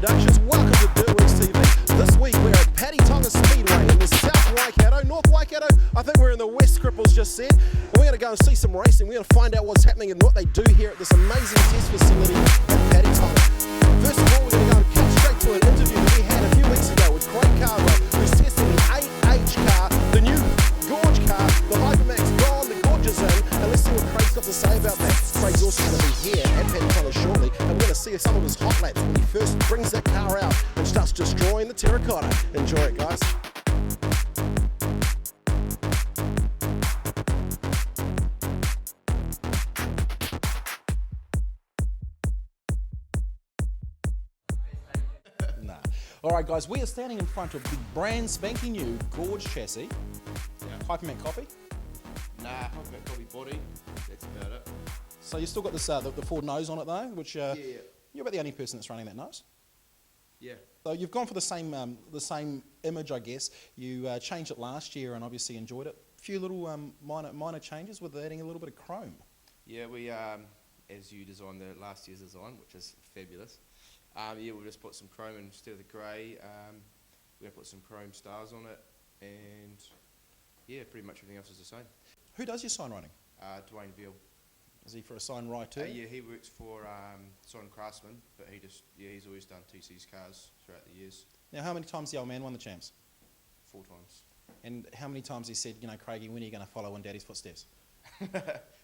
Productions. Welcome to DirtWorX TV. This week we're at Patetonga Speedway in the South Waikato, North Waikato. I think we're in the West, Cripples just said. And we're going to go and see some racing. We're going to find out what's happening and what they do here at this amazing test facility at Patetonga. First of all, we're going to go and cut straight to an interview that we had a few weeks ago with Cardwell, who's testing the 8H car, the new Gordge car, the Hypermax gone, the Gordge is in. And let's see what Craig's got to say about that. Craig's also going to be here at Patetonga shortly, and we're going to see some of his hot laps when he first brings that car out and starts destroying the terracotta. Enjoy it, guys. Nah. All right, guys, we are standing in front of the brand spanking new Gordge chassis. Yeah. Hyperman copy? Nah, Hyperman copy body. That's about it. So you still got this the Ford nose on it though, which yeah. You're about the only person that's running that nose. Yeah. So you've gone for the same image, I guess. You changed it last year and obviously enjoyed it. A few little minor changes with adding a little bit of chrome. Yeah, we as you designed the last year's design, which is fabulous. Yeah, we'll just put some chrome instead of the grey. We're gonna put some chrome stars on it, and yeah, pretty much everything else is the same. Who does your sign writing? Dwayne Veal. Is he for a sign writer? Yeah, he works for Sign Craftsman, but he's always done TC's cars throughout the years. Now, how many times the old man won the champs? 4 times. And how many times he said, you know, Craigie, when are you going to follow in Daddy's footsteps?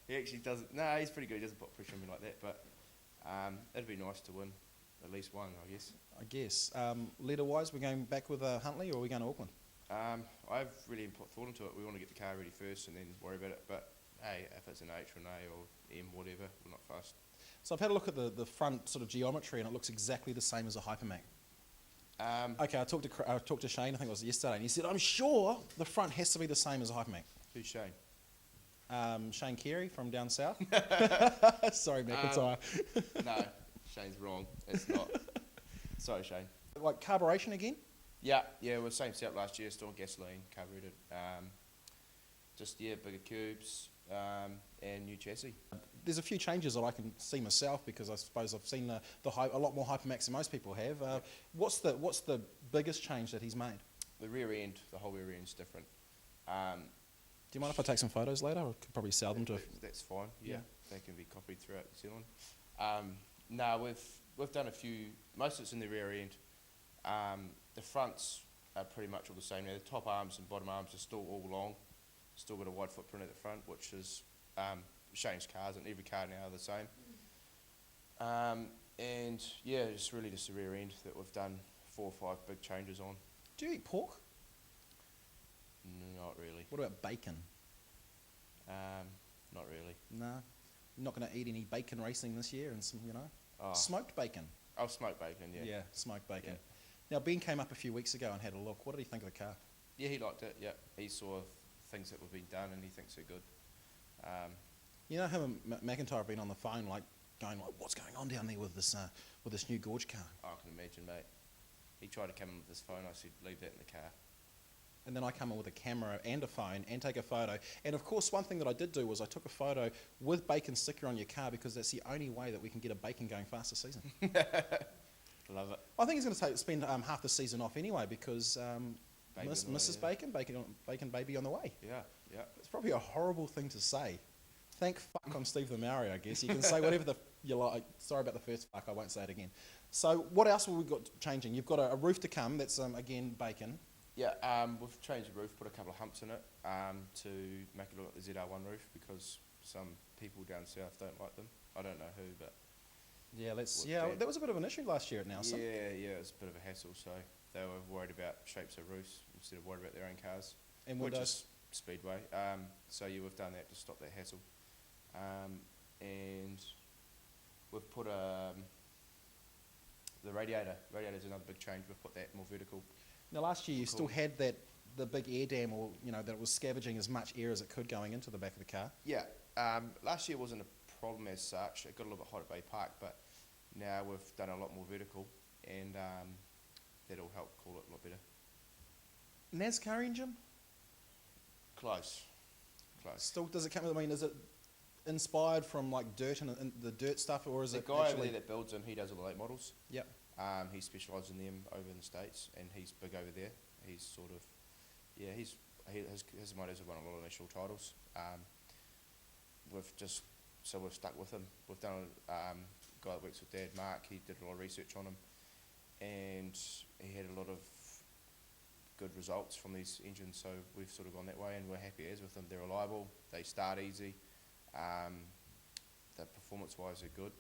He actually doesn't. No, he's pretty good. He doesn't put pressure on me like that, but it'd be nice to win at least one, I guess. I guess. Leader-wise, we're going back with Huntley, or are we going to Auckland? I've really put thought into it. We want to get the car ready first and then worry about it, but hey, if it's an H or an A or M, whatever, we're not fast. So I've had a look at the front sort of geometry, and it looks exactly the same as a Hypermac. Okay, I talked to Shane, I think it was yesterday, and he said, I'm sure the front has to be the same as a Hypermac. Who's Shane? Shane Carey from down south. Sorry, McIntyre. No, Shane's wrong. It's not. Sorry, Shane. Like carburation again? Yeah, we're same setup last year, still gasoline, carbureted. Just, yeah, bigger cubes and new chassis. There's a few changes that I can see myself because I suppose I've seen a lot more Hypermax than most people have. What's the biggest change that he's made? The rear end, the whole rear end's different. Do you mind if I take some photos later? I could probably sell them to... That's fine, yeah. They can be copied throughout New Zealand. No, we've done a few, most of it's in the rear end. The fronts are pretty much all the same now. The top arms and bottom arms are still all long. Still got a wide footprint at the front, which is Shane's cars, and every car now are the same. And yeah, it's really just the rear end that we've done 4 or 5 big changes on. Do you eat pork? Not really. What about bacon? Not really. No, you're not going to eat any bacon racing this year, and some, smoked bacon. Oh, smoked bacon, yeah. Yeah, smoked bacon. Yeah. Now Ben came up a few weeks ago and had a look. What did he think of the car? Yeah, he liked it. Yeah, he saw things that were being done, and he thinks they're good. You know, him and McIntyre have been on the phone, going, what's going on down there with this new Gordge car? I can imagine, mate. He tried to come in with his phone. I said, leave that in the car. And then I come in with a camera and a phone and take a photo. And of course, one thing that I did do was I took a photo with bacon sticker on your car because that's the only way that we can get a bacon going fast this season. Love it. I think he's going to spend half the season off anyway because Mrs. Bacon baby on the way. Yeah. It's probably a horrible thing to say. Thank fuck I'm Steve the Maori, I guess. You can say whatever you like. Sorry about the first fuck, I won't say it again. So what else have we got changing? You've got a roof to come, that's again bacon. Yeah, we've changed the roof, put a couple of humps in it to make it look like the ZR1 roof because some people down south don't like them. I don't know who, but... Yeah, that was a bit of an issue last year at Nelson. Yeah, it was a bit of a hassle, so they were worried about shapes of roofs instead of worried about their own cars. And which is Speedway. So yeah, we've done that to stop that hassle. And we've put the radiator. Radiator's another big change. We've put that more vertical. Now last year you still had the big air dam, or that it was scavenging as much air as it could going into the back of the car. Yeah. Last year wasn't a problem as such. It got a little bit hot at Bay Park, but now we've done a lot more vertical, and that'll help cool it a lot better. NASCAR engine? Close. Still, does it come? I mean, is it inspired from like dirt and the dirt stuff, or is the it guy actually... over there that builds them? He does all the late models. Yep. He specialises in them over in the States, and he's big over there. He's sort of, yeah, his motors have won a lot of national titles. We've stuck with him. We've done a guy that works with Dad, Mark. He did a lot of research on him, and he had a lot of good results from these engines. So we've sort of gone that way, and we're happy as with them. They're reliable. They start easy. The performance-wise, they're good,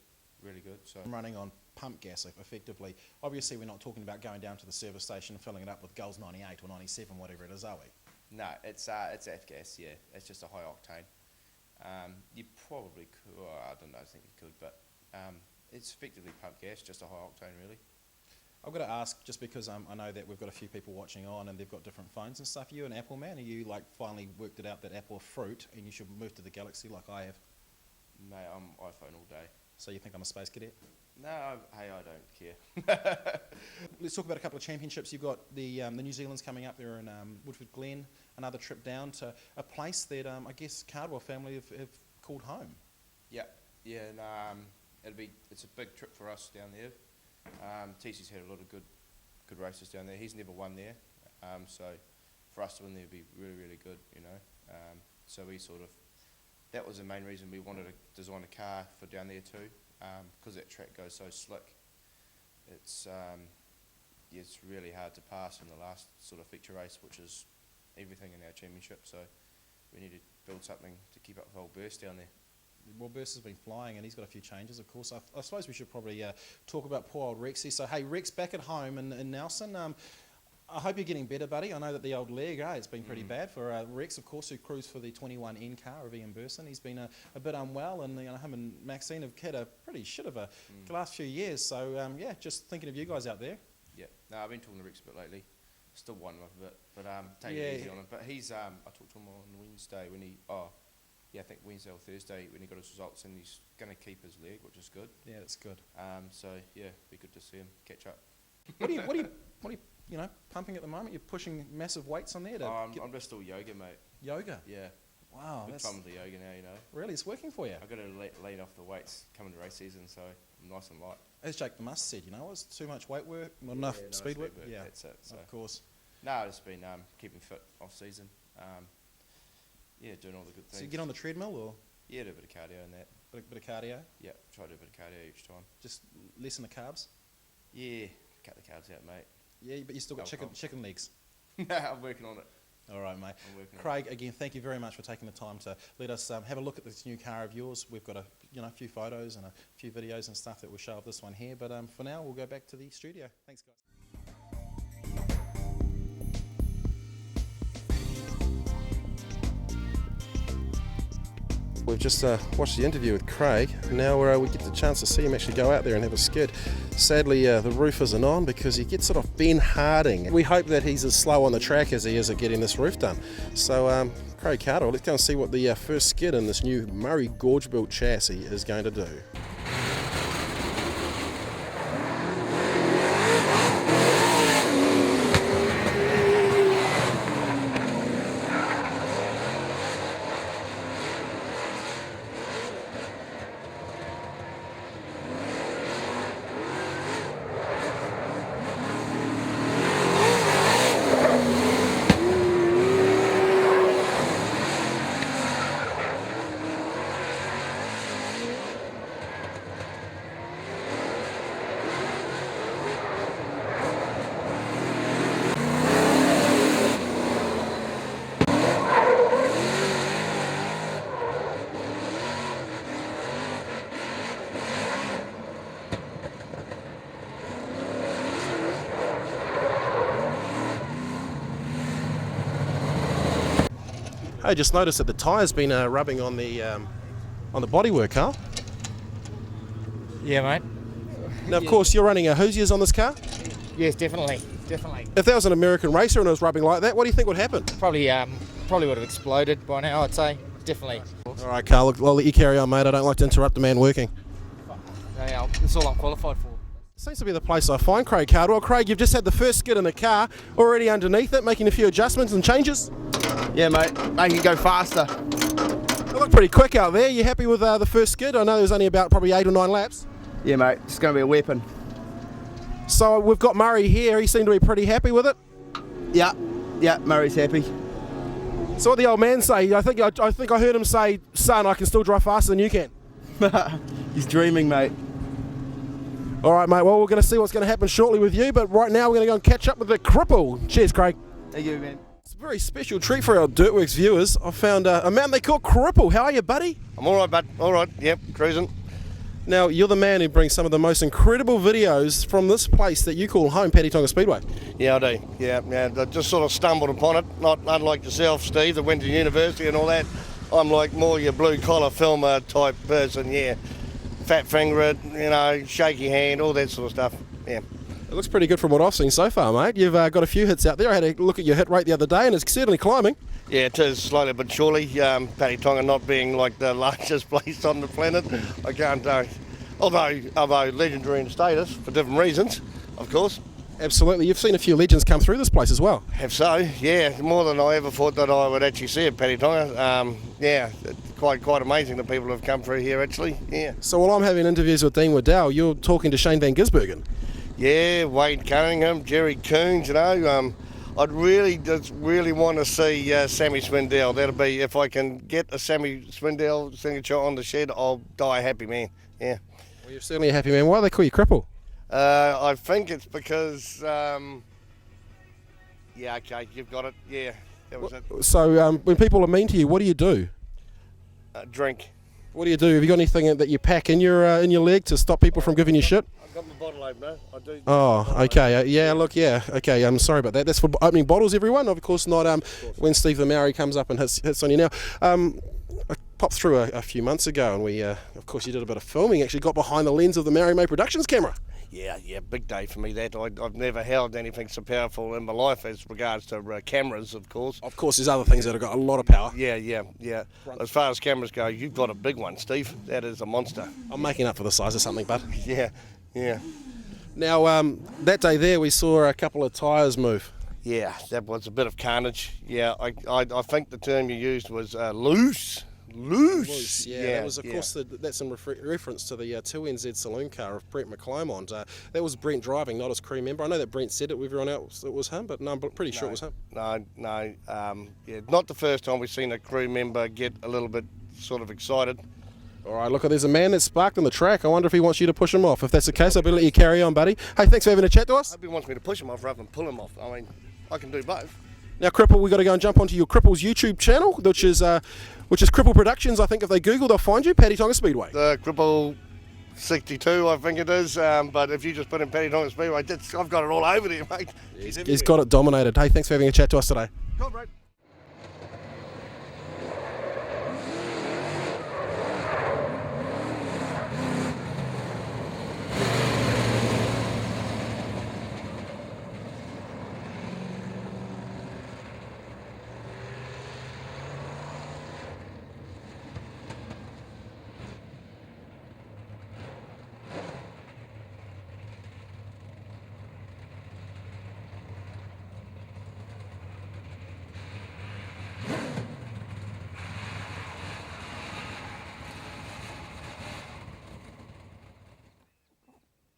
really good. So running on pump gas effectively. Obviously, we're not talking about going down to the service station and filling it up with Gulls 98 or 97, whatever it is, are we? no, it's F-gas. Yeah, it's just a high octane. You probably could. Well, I don't know. I think you could, but it's effectively pump gas, just a high octane, really. I've got to ask, just because I know that we've got a few people watching on and they've got different phones and stuff. Are you an Apple man? Are you like finally worked it out that Apple are fruit and you should move to the Galaxy like I have? Mate, I'm iPhone all day. So you think I'm a space cadet? No, hey, I don't care. Let's talk about a couple of championships. You've got the New Zealand's coming up there in Woodford Glen, another trip down to a place that I guess Cardwell family have called home. Yeah, and it's a big trip for us down there. TC's had a lot of good races down there. He's never won there, so for us to win there would be really, really good, you know. So we that was the main reason we wanted to design a car for down there too, because that track goes so slick. It's really hard to pass in the last sort of feature race, which is everything in our championship. So we need to build something to keep up with old Burst down there. Well, Burst has been flying and he's got a few changes, of course. I suppose we should probably talk about poor old Rexy. So, hey, Rex, back at home in Nelson. I hope you're getting better, buddy. I know that the old leg, it's been pretty bad for Rex, of course, who cruised for the 21N car of Ian Burson. He's been a bit unwell, and him and Maxine have had a pretty shit of a last few years. So, just thinking of you guys out there. Yeah, no, I've been talking to Rex a bit lately. Still winding up a bit, but taking it easy on him. But he's, I talked to him on Wednesday when I think Wednesday or Thursday when he got his results, and he's going to keep his leg, which is good. Yeah, that's good. So yeah, be good to see him catch up. What are you pumping at the moment? You're pushing massive weights on there. I'm just still yoga, mate. Yoga. Yeah. Wow. Good fun with the yoga now, you know. Really, it's working for you. I've got to lean off the weights coming to race season, so I'm nice and light. As Jake the Must said, it's too much weight work, not enough speed work. Yeah, that's it. So. Of course. No, I've just been keeping fit off season. Doing all the good things. So you get on the treadmill or? Yeah, do a bit of cardio and that. Bit of cardio? Yeah, try to do a bit of cardio each time. Just lessen the carbs? Yeah, cut the carbs out, mate. Yeah, but you still got chicken legs. No, I'm working on it. All right, mate. I'm working Craig, again, thank you very much for taking the time to let us have a look at this new car of yours. We've got a few photos and a few videos and stuff that we'll show of this one here. But for now, we'll go back to the studio. Thanks, guys. We've just watched the interview with Craig. Now we get the chance to see him actually go out there and have a skid. Sadly, the roof isn't on because he gets sort of Ben Harding. We hope that he's as slow on the track as he is at getting this roof done. So, Craig Cardwell, let's go and see what the first skid in this new Murray Gordge built chassis is going to do. I just noticed that the tyre's been rubbing on the bodywork, Carl. Yeah, mate. Now, of course, you're running a Hoosiers on this car? Yes, definitely. If that was an American racer and it was rubbing like that, what do you think would happen? Probably would have exploded by now, I'd say. Definitely. All right, Carl, I'll let you carry on, mate. I don't like to interrupt the man working. Yeah, that's all I'm qualified for. Seems to be the place I find Craig Cardwell. Craig, you've just had the first skid in the car, already underneath it, making a few adjustments and changes. Yeah, mate, make it go faster. You look pretty quick out there. You happy with the first skid? I know there's only about probably 8 or 9 laps. Yeah, mate, it's going to be a weapon. So we've got Murray here. He seemed to be pretty happy with it. Yeah, Murray's happy. So what the old man say? I think I heard him say, "Son, I can still drive faster than you can." He's dreaming, mate. All right, mate. Well, we're going to see what's going to happen shortly with you, but right now we're going to go and catch up with the Cripple. Cheers, Craig. Thank you, man. It's a very special treat for our DirtWorX viewers. I found a man they call Cripple. How are you, buddy? I'm all right, bud. All right. Yep, cruising. Now, you're the man who brings some of the most incredible videos from this place that you call home, Patetonga Speedway. Yeah, I do. Yeah. I just sort of stumbled upon it. Not unlike yourself, Steve, that went to university and all that. I'm like more your blue-collar filmer type person, yeah. Fat finger it, shaky hand, all that sort of stuff, yeah. It looks pretty good from what I've seen so far, mate. You've got a few hits out there. I had a look at your hit rate the other day, and it's certainly climbing. Yeah, it is, slowly but surely. Patetonga not being like the largest place on the planet, I can't, although legendary in status for different reasons, of course. Absolutely. You've seen a few legends come through this place as well. Have so, yeah, more than I ever thought that I would actually see at Patetonga. Yeah, it's quite amazing that people have come through here actually, yeah. So while I'm having interviews with Dean Waddell, you're talking to Shane Van Gisbergen. Yeah, Wade Cunningham, Jerry Coons, I'd really want to see Sammy Swindell. That'll be, if I can get a Sammy Swindell signature on the shed, I'll die happy, man, yeah. Well, you're certainly a happy man. Why do they call you Cripple? I think it's because, yeah, okay, you've got it, yeah, that was it. So when people are mean to you, what do you do? Drink. What do you do? Have you got anything that you pack in your leg to stop people from giving you shit? I've got my bottle opener, I do. Oh, okay, yeah, look, yeah, okay, I'm sorry about that. That's for opening bottles, everyone, of course not when Steve the Maori comes up and hits on you now. I popped through a few months ago and we, of course you did a bit of filming, actually got behind the lens of the Maori May Productions camera. Yeah, big day for me that. I've never held anything so powerful in my life as regards to cameras, of course. Of course, there's other things that have got a lot of power. Yeah. As far as cameras go, you've got a big one, Steve. That is a monster. I'm making up for the size of something, bud. Yeah. Now, that day there, we saw a couple of tyres move. Yeah, that was a bit of carnage. Yeah, I think the term you used was loose. Loose. Yeah, that was, of course, that's in reference to the 2NZ saloon car of Brent McClymont. That was Brent driving, not as crew member. I know that Brent said it with everyone else it was him, but no, I'm pretty sure it was him. No. Yeah, not the first time we've seen a crew member get a little bit sort of excited. All right, look, there's a man that's sparked on the track. I wonder if he wants you to push him off. If that's the case, I'll be let you carry on, buddy. Hey, thanks for having a chat to us. I hope he wants me to push him off rather than pull him off. I mean, I can do both. Now, Cripple, we've got to go and jump onto your Cripple's YouTube channel, which is Cripple Productions. I think if they Google, they'll find you, Patetonga Speedway. The Cripple 62, I think it is. But if you just put in Patetonga Speedway, I've got it all over there, mate. He's got it dominated. Hey, thanks for having a chat to us today. Cool, mate.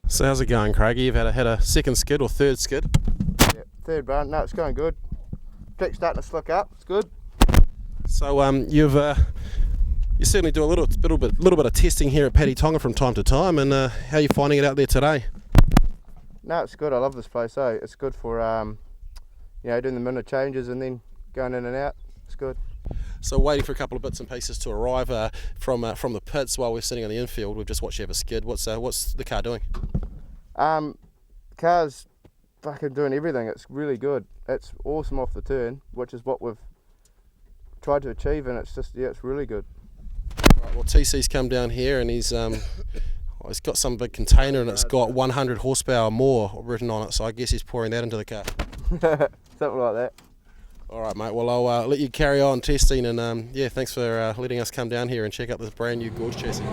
So how's it going, Craigie? You've had a second skid or third skid? Yeah, third run. No, it's going good. Track's starting to slick up. It's good. So you certainly do a little bit of testing here at Patetonga from time to time, and how are you finding it out there today? No, it's good. I love this place. It's good for doing the minute changes and then going in and out. It's good. So waiting for a couple of bits and pieces to arrive from the pits while we're sitting on the infield. We've just watched you have a skid. What's the car doing? Car's fucking doing everything. It's really good. It's awesome off the turn, which is what we've tried to achieve, and it's just, it's really good. Right, well, TC's come down here and he's got some big container and it's got 100 horsepower more written on it, so I guess he's pouring that into the car. Something like that. All right, mate. Well, I'll let you carry on testing, and yeah, thanks for letting us come down here and check out this brand new Gordge chassis.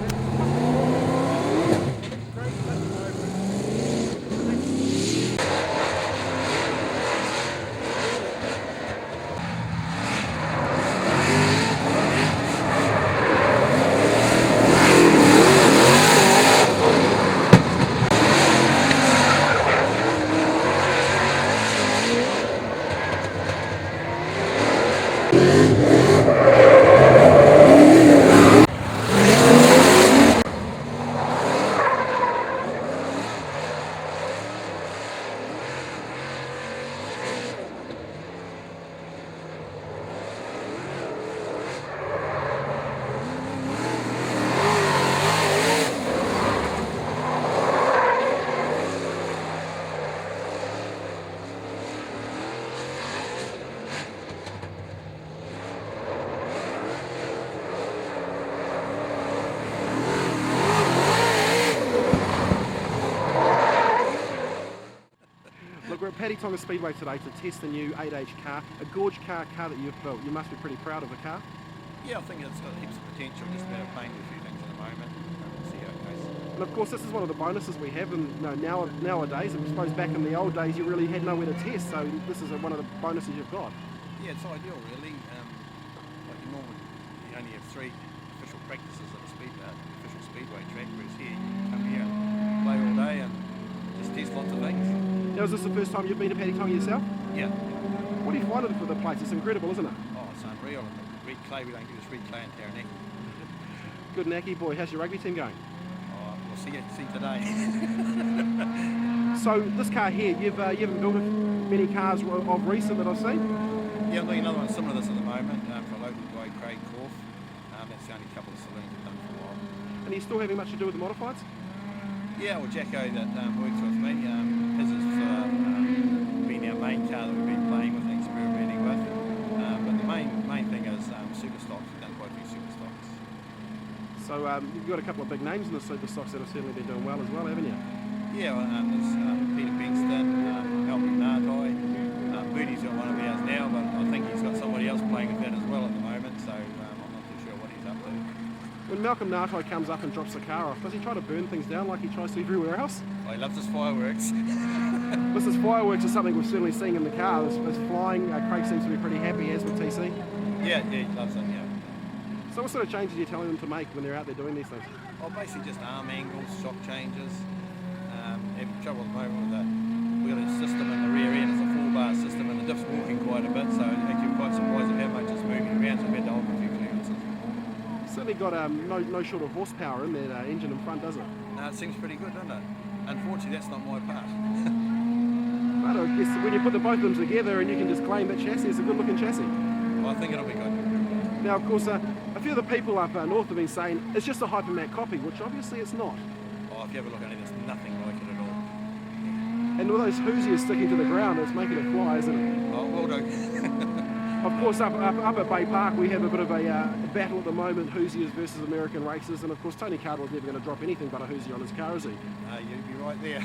we're at Patetonga Speedway today to test the new 8H car, a Gordge car that you've built. You must be pretty proud of the car. Yeah, I think it's got heaps of potential, just about playing with a few things at the moment. We'll see how it goes. And of course this is one of the bonuses we have, and nowadays, I suppose back in the old days you really had nowhere to test, so this is one of the bonuses you've got. Yeah, it's ideal really. Like you normally, you only have 3 official practices at a official speedway track, whereas here you come here and play all day and just test lots of things. Now, is this the first time you've been to Patetonga yourself? Yeah. What do you find of it for the place? It's incredible, isn't it? Oh, it's unreal. And the red clay, we don't get this red clay in Taranaki. Good Naki boy. How's your rugby team going? Oh, we'll see today. So this car here, you haven't built many cars of recent that I've seen? Yeah, I'm doing another one similar to this at the moment for a local guy, Craig Corf. That's the only couple of saloons I've done for a while. And are you still having much to do with the modifieds? Yeah, well, Jacko that works with me, his has been our main car that we've been playing with and experimenting with. But the main thing is super stocks. We've done quite a few super stocks. So you've got a couple of big names in the super stocks that have certainly been doing well as well, haven't you? Yeah, well, there's Peter Bengston, Malcolm Nartai. Moody's got one of ours now, but I think he's got somebody else playing with that as well at the moment, so I'm not too sure what he's up to. When Malcolm Nartai comes up and drops the car off, does he try to burn things down like he tries to everywhere else? Oh, he loves his fireworks. This is fireworks is something we've certainly seen in the car. It's flying. Craig seems to be pretty happy, as with TC. Yeah, he loves it, yeah. So what sort of changes are you telling them to make when they're out there doing these things? Oh, basically just arm angles, shock changes. Have trouble at the moment with we've got a system in the rear end, it's a 4-bar system, and the diff's walking quite a bit, so actually quite surprised at how much it's moving around, so we've had to hold a few clearances. Certainly got no short of horsepower in that engine in front, does it? No, it seems pretty good, doesn't it? Unfortunately, that's not my part. But I guess when you put both of them together and you can just claim that chassis, it's a good looking chassis. Well, I think it'll be good. Now, of course, a few of the people up north have been saying it's just a Hypermat copy, which obviously it's not. Oh, if you have a look at it, there's nothing like it at all. And with those Hoosiers sticking to the ground, it's making it fly, isn't it? Oh, well done. Of course, up at Bay Park, we have a bit of a battle at the moment, Hoosiers versus American races, and of course, Tony Cardwell's never going to drop anything but a Hoosier on his car, is he? You'd be right there.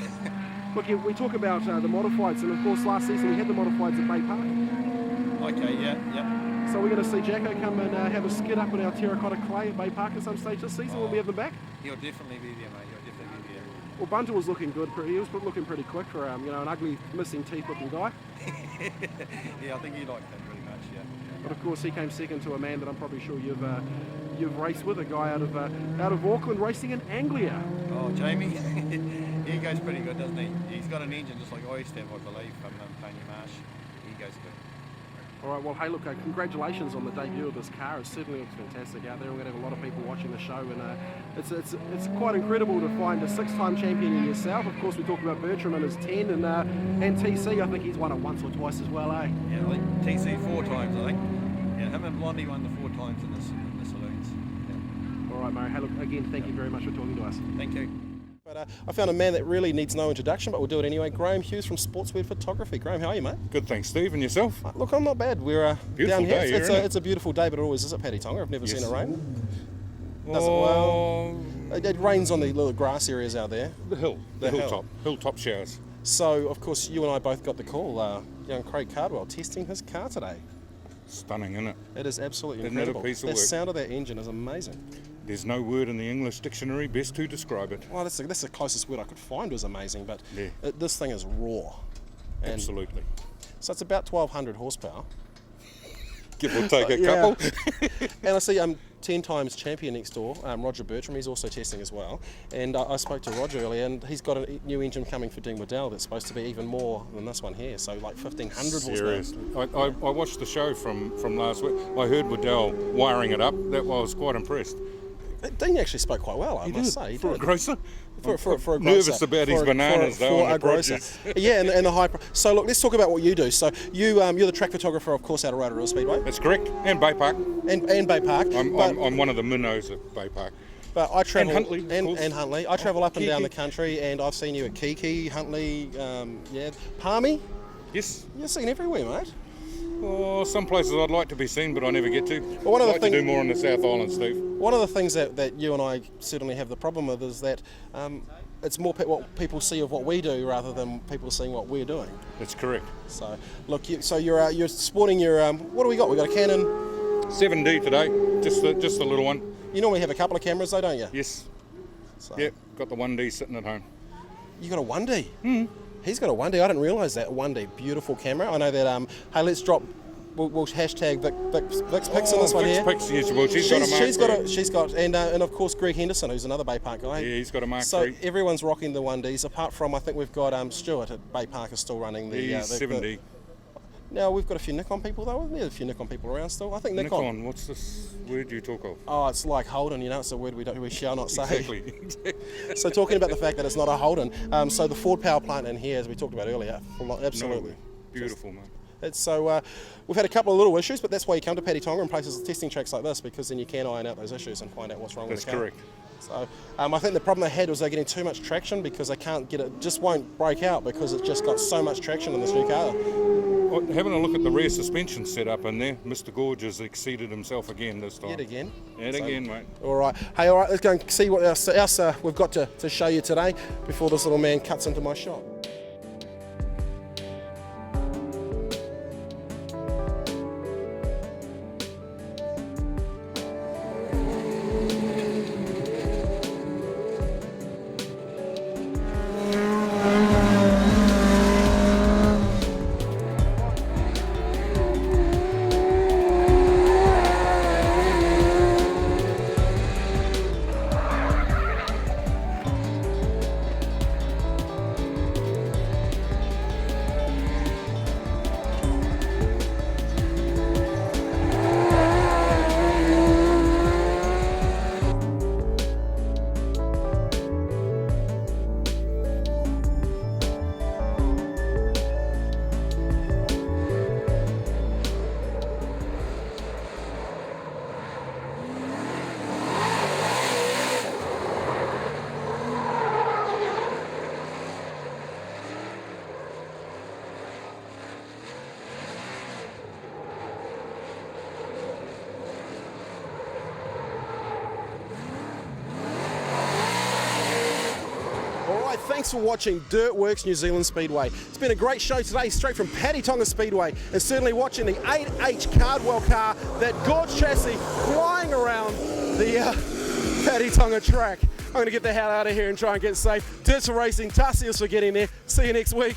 Look, we talk about the modifieds, and of course, last season we had the modifieds at Bay Park. Okay, yeah. So we're going to see Jacko come and have a skid up in our terracotta clay at Bay Park at some stage this season. Will we have them back? He'll definitely be there, mate. He'll definitely be there. Well, Bunter was looking good. He was looking pretty quick for an ugly, missing teeth-looking guy. Yeah, I think he liked that pretty much. Yeah. But of course, he came second to a man that I'm probably sure you've raced with, a guy out of Auckland racing in Anglia. Oh, Jamie, he goes pretty good, doesn't he? He's got an engine just like I used to have, I believe, from Tony Marsh. He goes good. All right, well, hey, look, congratulations on the debut of this car. It certainly looks fantastic out there. We're going to have a lot of people watching the show, and it's quite incredible to find a 6-time champion in yourself. Of course, we talk about Bertram and his 10, and TC, I think he's won it once or twice as well, eh? Yeah, I think TC 4 times, I think. Yeah, him and Blondie won the 4 times in the saloons. Yeah. All right, Murray, hey, look, again, thank you very much for talking to us. Thank you. But I found a man that really needs no introduction, but we'll do it anyway. Graham Hughes from Sportsweb Photography. Graham, how are you, mate? Good, thanks, Steve. And yourself? Look, I'm not bad. We're beautiful down here. Day, It's a beautiful day, but it always is at Patetonga. I've never seen it rain. Does it well? It rains on the little grass areas out there. The hilltop showers. So, of course, you and I both got the call. Young Craig Cardwell testing his car today. Stunning, isn't it? It is absolutely Isn't incredible. That a piece of the work? Sound of that engine is amazing. There's no word in the English dictionary best to describe it. Well, that's the closest word I could find was amazing, but Yeah. this thing is raw. And Absolutely. so it's about 1,200 horsepower. Give or take a Yeah. couple. And I see 10 times champion next door, Roger Bertram. He's also testing as well. And I spoke to Roger earlier, and he's got a new engine coming for Dean Waddell that's supposed to be even more than this one here. So like 1,500 horsepower. Seriously. I watched the show from last week. I heard Waddell wiring it up. I was quite impressed. Dean actually spoke quite well, I must say. He For a did. grocer? For a grocer. Nervous about his bananas, though, For and a the grocer. produce. Yeah, and the high. So look, let's talk about what you do. So you're the track photographer, of course, out of Rotorua Speedway That's correct. And Bay Park. and Bay Park. I'm one of the minnows at Bay Park. But I travel And Huntly, of course. and Huntly. I travel up and down the Kiki. country, and I've seen you at Kiki, Huntly, Palmy. Yes. You're seen everywhere, mate. Oh, some places I'd like to be seen, but I never get to. Well, one of I'd the like to do thing- more on the South Island, Steve. One of the things that you and I certainly have the problem with is that it's more what people see of what we do rather than people seeing what we're doing. That's correct. So, look, you're sporting your what do we got? We got a Canon. 7D today, just the little one. You normally have a couple of cameras, though, don't you? Yes. So, Yep, got the 1D sitting at home. You got a 1D. He's got a 1D. I didn't realise that. A 1D, beautiful camera. I know that. Hey, let's drop. We'll hashtag Vic's pics on this one Vic's here. pics, yes, well, she's got a Mark and of course Greg Henderson, who's another Bay Park guy. Yeah, he's got a Mark So III. everyone's rocking the 1Ds, apart from I think we've got Stuart at Bay Park is still running the. He's 7D. Now we've got a few Nikon people though. There's a few Nikon people around still. I think Nikon, what's this word you talk of? Oh, it's like Holden, you know. It's a word we shall not say. Exactly. So talking about the fact that it's not a Holden, so the Ford power plant in here, as we talked about earlier, absolutely No, beautiful, mate. It's so we've had a couple of little issues, but that's why you come to Patetonga and places testing tracks like this, because then you can iron out those issues and find out what's wrong with the car. That's correct. So I think the problem they had was they're getting too much traction because they can't get it, just won't break out because it's just got so much traction in this new car. Well, having a look at the rear suspension setup in there, Mr. Gordge has exceeded himself again this time. Yet again. Yet again, mate. All right. Hey, all right, let's go and see what else we've got to show you today before this little man cuts into my shop. Thanks for watching DirtWorX New Zealand Speedway. It's been a great show today, straight from Patetonga Speedway, and certainly watching the 8H Cardwell car, that Gordge chassis flying around the Patetonga track. I'm going to get the hell out of here and try and get safe. Dirt's for racing, Tassius for getting there. See you next week.